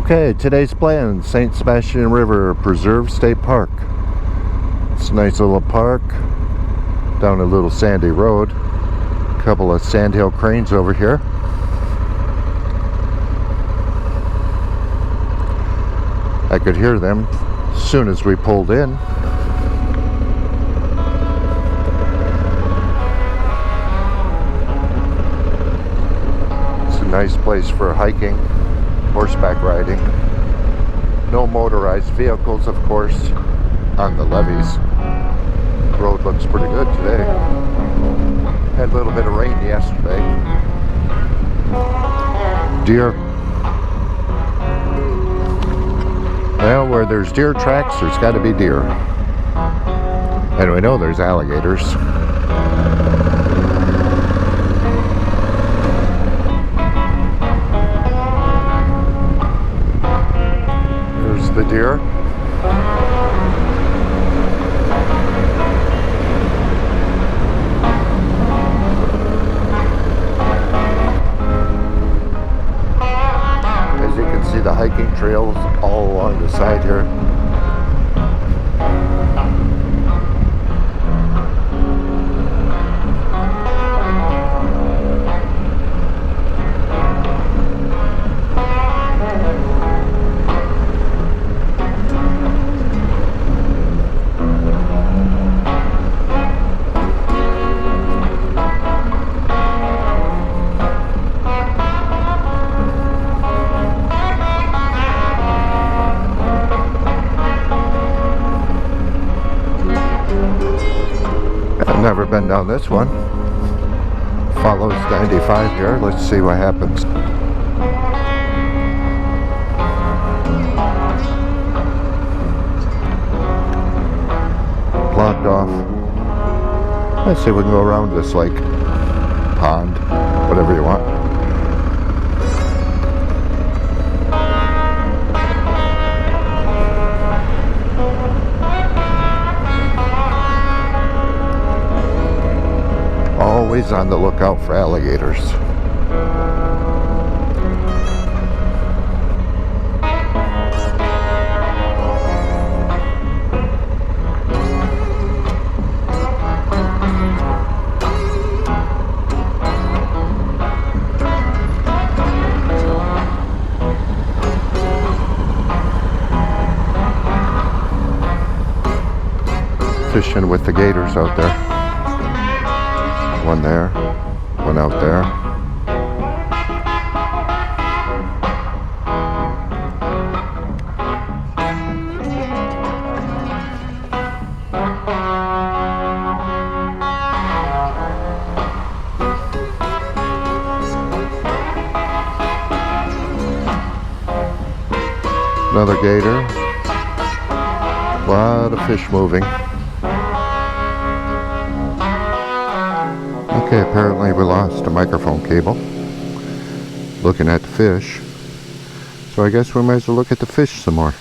Okay, today's plan, St. Sebastian River Preserve State Park. It's a nice little park down a little sandy road. A couple of sandhill cranes over here. I could hear them as soon as we pulled in. It's a nice place for hiking, horseback riding. No motorized vehicles, of course, on the levees. The road looks pretty good today. Had a little bit of rain yesterday. Deer. Well, where there's deer tracks, there's got to be deer. And we know there's alligators. There's the deer. As you can see, the hiking trails all along the side here. I've never been down this one. Follows 95 here. Let's see what happens. Blocked off. Let's see if we can go around this lake, pond, whatever you want. Always on the lookout for alligators. Fishing with the gators out there. One there, one out there. Another gator. A lot of fish moving. Okay, apparently we lost a microphone cable. Looking at the fish. So I guess we might as well look at the fish some more.